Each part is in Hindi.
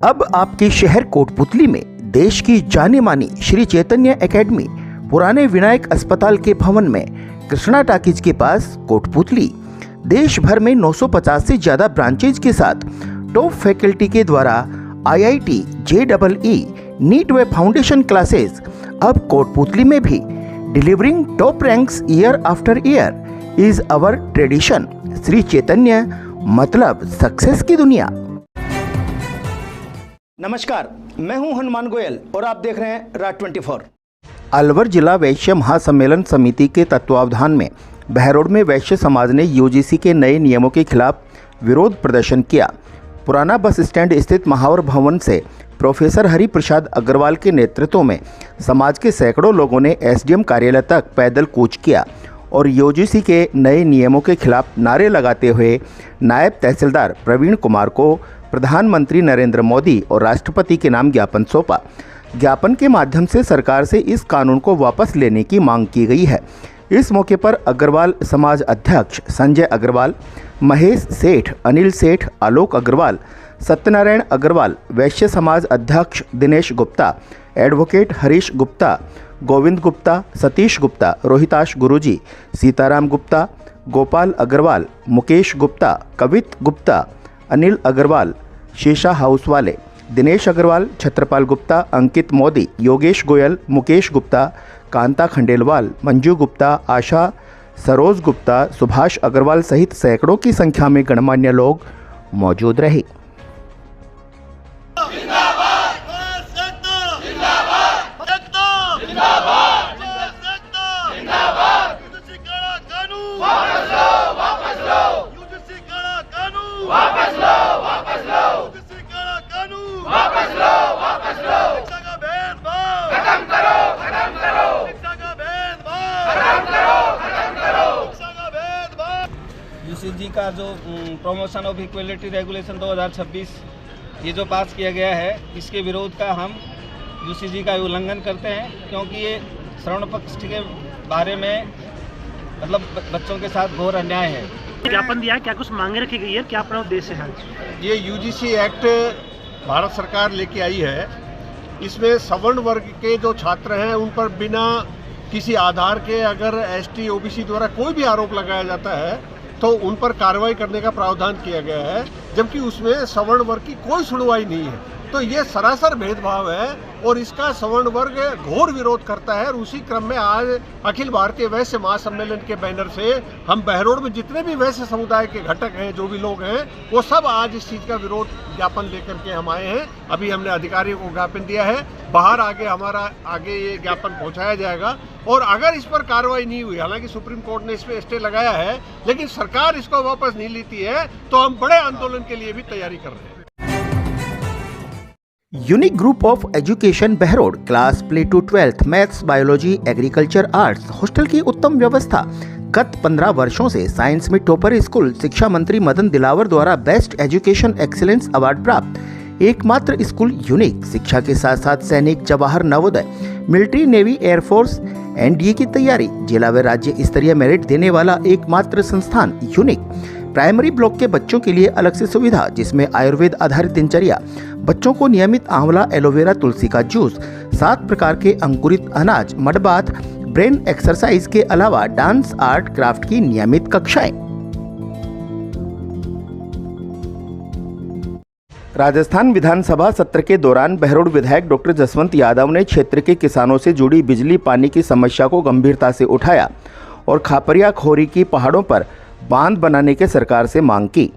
अब आपके शहर कोटपुतली में देश की जाने मानी श्री चैतन्य एकेडमी पुराने विनायक अस्पताल के भवन में कृष्णा टाकीज के पास कोटपुतली देश भर में 950 से ज्यादा ब्रांचेज के साथ टॉप फैकल्टी के द्वारा IIT, JEE, नीट व फाउंडेशन क्लासेस अब कोटपुतली में भी। Delivering top ranks year after year is our tradition. Shri Chaitanya मतलब सक्सेस की दुनिया। नमस्कार, मैं हूं हनुमान गोयल और आप देख रहे हैं राज 24। अलवर जिला वैश्य महासम्मेलन समिति के तत्वावधान में बहरोड में वैश्य समाज ने UGC के नए नियमों के खिलाफ विरोध प्रदर्शन किया। पुराना बस स्टैंड स्थित महावर भवन से प्रोफेसर हरि प्रसाद अग्रवाल के नेतृत्व में समाज के सैकड़ों लोगों ने SDM कार्यालय तक पैदल कूच किया और UGC के नए नियमों के खिलाफ नारे लगाते हुए नायब तहसीलदार प्रवीण कुमार को प्रधानमंत्री नरेंद्र मोदी और राष्ट्रपति के नाम ज्ञापन सौंपा। ज्ञापन के माध्यम से सरकार से इस कानून को वापस लेने की मांग की गई है। इस मौके पर अग्रवाल समाज अध्यक्ष संजय अग्रवाल, महेश सेठ, अनिल सेठ, आलोक अग्रवाल, सत्यनारायण अग्रवाल, वैश्य समाज अध्यक्ष दिनेश गुप्ता, एडवोकेट हरीश गुप्ता, गोविंद गुप्ता, सतीश गुप्ता, रोहिताश गुरुजी, सीताराम गुप्ता, गोपाल अग्रवाल, मुकेश गुप्ता, कवित गुप्ता, अनिल अग्रवाल, शीशा हाउस वाले, दिनेश अग्रवाल, छत्रपाल गुप्ता, अंकित मोदी, योगेश गोयल, मुकेश गुप्ता, कांता खंडेलवाल, मंजू गुप्ता, आशा सरोज गुप्ता, सुभाष अग्रवाल सहित सैकड़ों की संख्या में गणमान्य लोग मौजूद रहे। UGC का जो प्रमोशन ऑफ इक्वलिटी रेगुलेशन 2026 ये जो पास किया गया है, इसके विरोध का हम UGC का उल्लंघन करते हैं, क्योंकि ये श्रवण पक्ष के बारे में मतलब बच्चों के साथ घोर अन्याय है। ज्ञापन दिया है, क्या कुछ मांगे रखी गई है, क्या अपना उद्देश्य है? ये UGC एक्ट भारत सरकार लेके आई है। इसमें सवर्ण वर्ग के जो छात्र हैं उन पर बिना किसी आधार के अगर ST OBC द्वारा कोई भी आरोप लगाया जाता है तो उन पर कार्रवाई करने का प्रावधान किया गया है, जबकि उसमें सवर्ण वर्ग की कोई सुनवाई नहीं है। तो ये सरासर भेदभाव है और इसका सवर्ण वर्ग घोर विरोध करता है। और उसी क्रम में आज अखिल भारतीय वैश्य महासम्मेलन के बैनर से हम बहरोड में जितने भी वैश्य समुदाय के घटक हैं, जो भी लोग हैं, वो सब आज इस चीज़ का विरोध ज्ञापन लेकर के हम आए हैं। अभी हमने अधिकारियों को ज्ञापन दिया है, बाहर आगे ये ज्ञापन पहुँचाया जाएगा। और अगर इस पर कार्रवाई नहीं हुई, हालांकि सुप्रीम कोर्ट ने इस पर स्टे लगाया है, लेकिन सरकार इसको वापस नहीं लेती है, तो हम बड़े आंदोलन के लिए भी तैयारी कर रहे हैं। Unique group of education Behror class play to 12th maths, biology, agriculture, arts hostel की उत्तम व्यवस्था। गत 15 वर्षों से साइंस में टॉपर स्कूल, शिक्षा मंत्री मदन दिलावर द्वारा बेस्ट एजुकेशन एक्सीलेंस अवार्ड प्राप्त एकमात्र स्कूल। यूनिक शिक्षा के साथ साथ सैनिक, Jawahar Navodaya, military, navy, air force, NDA की तैयारी, जिला व राज्य स्तरीय मेरिट देने वाला एकमात्र संस्थान यूनिक। प्राइमरी ब्लॉक के बच्चों के लिए अलग से सुविधा, जिसमें आयुर्वेद आधारित दिनचर्या, बच्चों को नियमित आंवला, एलोवेरा, तुलसी का जूस, 7 प्रकार के अंकुरित अनाज, मड बाथ, ब्रेन एक्सरसाइज के अलावा डांस, आर्ट, क्राफ्ट की नियमित कक्षाएं। राजस्थान विधानसभा सत्र के दौरान बहरोड विधायक डॉक्टर जसवंत यादव ने क्षेत्र के किसानों से जुड़ी बिजली पानी की समस्या को गंभीरता से उठाया और खापरिया खोरी की पहाड़ों पर बांध बनाने के सरकार से मांग की।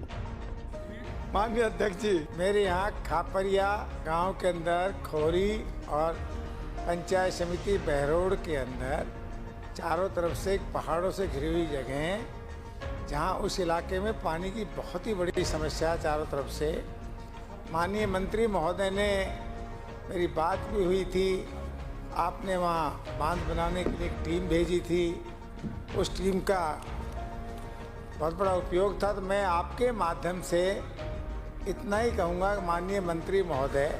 माननीय अध्यक्ष जी, मेरे यहाँ खापरिया गांव के अंदर खोरी और पंचायत समिति बहरोड के अंदर चारों तरफ से पहाड़ों से घिरी हुई जगह है, जहाँ उस इलाके में पानी की बहुत ही बड़ी समस्या है चारों तरफ से। माननीय मंत्री महोदय ने मेरी बात भी हुई थी, आपने वहाँ बांध बनाने के लिए एक टीम भेजी थी, उस टीम का बहुत बड़ा उपयोग था। तो मैं आपके माध्यम से इतना ही कहूँगा, माननीय मंत्री महोदय,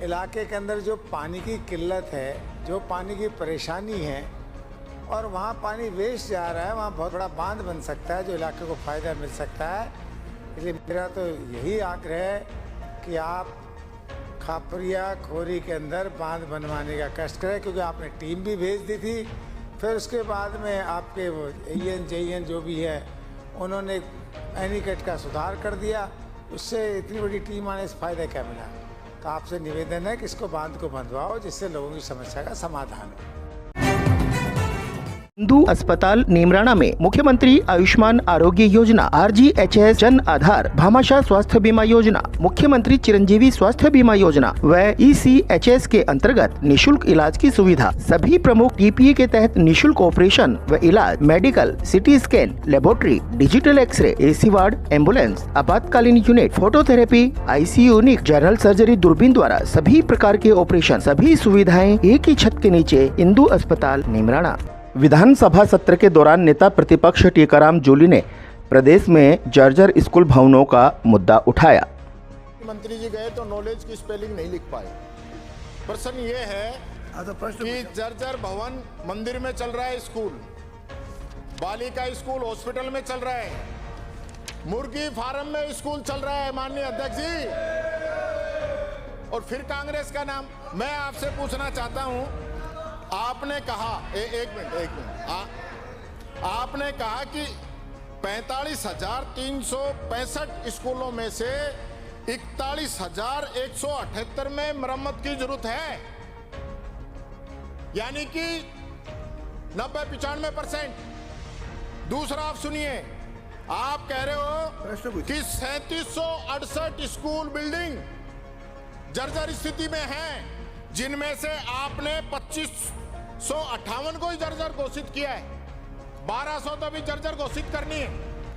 इलाके के अंदर जो पानी की किल्लत है, जो पानी की परेशानी है और वहाँ पानी वेस्ट जा रहा है, वहाँ बहुत बड़ा बांध बन सकता है जो इलाके को फ़ायदा मिल सकता है। इसलिए मेरा तो यही आग्रह है कि आप खापरिया खोरी के अंदर बांध बनवाने का कष्ट करे, क्योंकि आपने टीम भी भेज दी थी। फिर उसके बाद में आपके वो AN जो भी है उन्होंने एनीकट का सुधार कर दिया। उससे इतनी बड़ी टीम आने से फ़ायदा क्या मिला? तो आपसे निवेदन है कि इसको बांध को बंधवाओ, जिससे लोगों की समस्या का समाधान हो। हिंदू अस्पताल नीमराणा में मुख्यमंत्री आयुष्मान आरोग्य योजना, RGHS जन आधार, भामाशाह स्वास्थ्य बीमा योजना, मुख्यमंत्री चिरंजीवी स्वास्थ्य बीमा योजना व ECHS के अंतर्गत निशुल्क इलाज की सुविधा। सभी प्रमुख TPA के तहत निशुल्क ऑपरेशन व इलाज, medical, CT scan, laboratory, digital x-ray, AC ward, ambulance, आपातकालीन unit, phototherapy, ICU unit, general surgery, दूरबीन द्वारा सभी प्रकार के ऑपरेशन, सभी सुविधाएं एक ही छत के नीचे। हिंदू अस्पताल नीमराणा। विधानसभा सत्र के दौरान नेता प्रतिपक्ष टीकाराम जूली ने प्रदेश में जर्जर स्कूल भवनों का मुद्दा उठाया। मंत्री जी गए तो नॉलेज की स्पेलिंग नहीं लिख पाए। प्रश्न ये है कि जर्जर भवन मंदिर में चल रहा है स्कूल, बालिका स्कूल हॉस्पिटल में चल रहा है, मुर्गी फार्म में स्कूल चल रहा है माननीय अध्यक्ष जी, और फिर कांग्रेस का नाम। मैं आपसे पूछना चाहता हूं, आपने कहा एक मिनट आपने कहा कि 45,365 स्कूलों में से 41,178 में मरम्मत की जरूरत है, यानी कि 90-95%। दूसरा आप सुनिए, आप कह रहे हो कि 3768 स्कूल बिल्डिंग जर्जर स्थिति में हैं, जिनमें से आपने 2558 को ही जर्जर घोषित किया है, 1200 तो अभी जर्जर घोषित करनी है।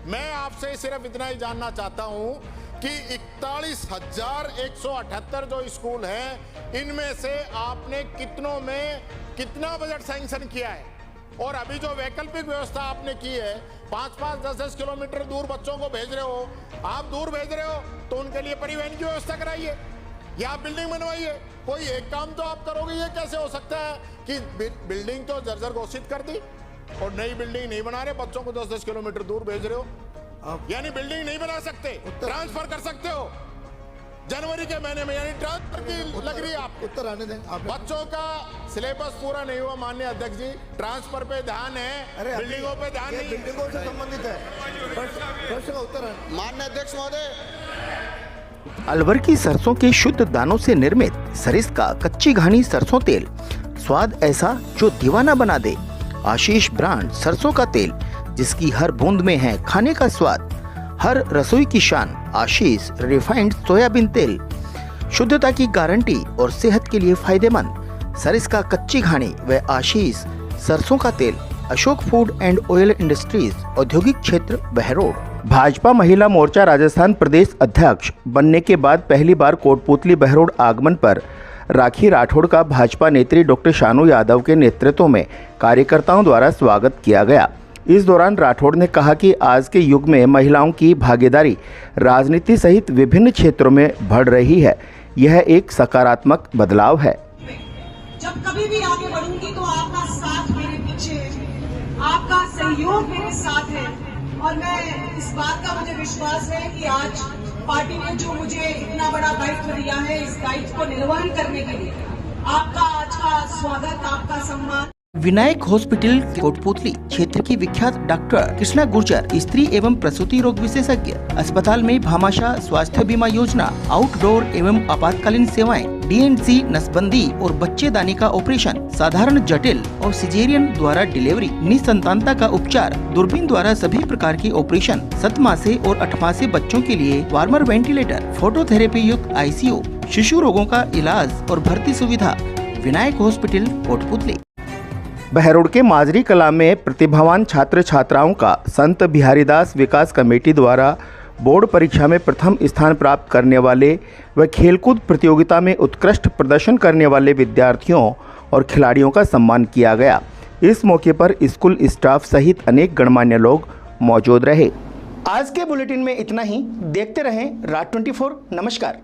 मैं आपसे सिर्फ इतना ही जानना चाहता हूं कि 41,178 जो स्कूल हैं, इनमें से आपने कितनों में कितना बजट सैंक्शन किया है? और अभी जो वैकल्पिक व्यवस्था आपने की है, 5-5, 10-10 किलोमीटर दूर बच्चों को भेज रहे हो, आप दूर भेज रहे हो तो उनके लिए परिवहन की व्यवस्था कराइए या बिल्डिंग बनवाइए। कोई एक काम तो आप करोगे। ये कैसे हो सकता है कि बिल्डिंग तो जर्जर घोषित कर दी और नई बिल्डिंग नहीं बना रहे, बच्चों को 10-10 किलोमीटर दूर भेज रहे हो? यानी बिल्डिंग नहीं बना सकते, ट्रांसफर कर सकते हो जनवरी के महीने में, यानी ट्रांसफर की लग रही है आपको। उत्तर आने दें। बच्चों का सिलेबस पूरा नहीं हुआ माननीय अध्यक्ष जी, ट्रांसफर पे ध्यान है, बिल्डिंगों पे ध्यान नहीं। बिल्डिंगों से संबंधित है। प्रश्न का उत्तर है माननीय अध्यक्ष महोदय। अलवर की सरसों के शुद्ध दानों से निर्मित सरिस्का कच्ची घानी सरसों तेल, स्वाद ऐसा जो दीवाना बना दे। आशीष ब्रांड सरसों का तेल, जिसकी हर बूंद में है खाने का स्वाद, हर रसोई की शान। आशीष रिफाइंड सोयाबीन तेल, शुद्धता की गारंटी और सेहत के लिए फायदेमंद। सरिस्का कच्ची घानी व आशीष सरसों का तेल। Ashok food and oil industries, औद्योगिक क्षेत्र, बहरोड। भाजपा महिला मोर्चा राजस्थान प्रदेश अध्यक्ष बनने के बाद पहली बार कोटपुतली बहरोड आगमन पर राखी राठौड़ का भाजपा नेत्री डॉक्टर शानू यादव के नेतृत्व में कार्यकर्ताओं द्वारा स्वागत किया गया। इस दौरान राठौड़ ने कहा कि आज के युग में महिलाओं की भागीदारी राजनीति सहित विभिन्न क्षेत्रों में बढ़ रही है। यह एक सकारात्मक बदलाव है। जब कभी भी आगे बढ़ूंगी तो आपका साथ मेरे पीछे है, आपका सहयोग मेरे साथ है, और मैं इस बात का मुझे विश्वास है कि आज पार्टी ने जो मुझे इतना बड़ा दायित्व दिया है, इस दायित्व को निर्वहन करने के लिए आपका आज का स्वागत, आपका सम्मान। विनायक हॉस्पिटल कोटपुतली क्षेत्र की विख्यात डॉक्टर कृष्णा गुर्जर, स्त्री एवं प्रसूति रोग विशेषज्ञ। अस्पताल में भामाशाह स्वास्थ्य बीमा योजना, आउटडोर एवं आपातकालीन सेवाएं, DNC नसबंदी और बच्चेदानी का ऑपरेशन, साधारण जटिल और सिजेरियन द्वारा डिलीवरी, निसंतानता का उपचार, दूरबीन द्वारा सभी प्रकार के ऑपरेशन, 7 मासे और 8 मासे बच्चों के लिए वार्मर वेंटिलेटर, फोटोथेरेपी युक्त ICU, शिशु रोगों का इलाज और भर्ती सुविधा। विनायक हॉस्पिटल कोटपुतली। बहरोड के माजरी कला में प्रतिभावान छात्र छात्राओं का संत बिहारीदास विकास कमेटी द्वारा बोर्ड परीक्षा में प्रथम स्थान प्राप्त करने वाले व खेलकूद प्रतियोगिता में उत्कृष्ट प्रदर्शन करने वाले विद्यार्थियों और खिलाड़ियों का सम्मान किया गया। इस मौके पर स्कूल स्टाफ सहित अनेक गणमान्य लोग मौजूद रहे। आज के बुलेटिन में इतना ही। देखते रहें राज 24। नमस्कार।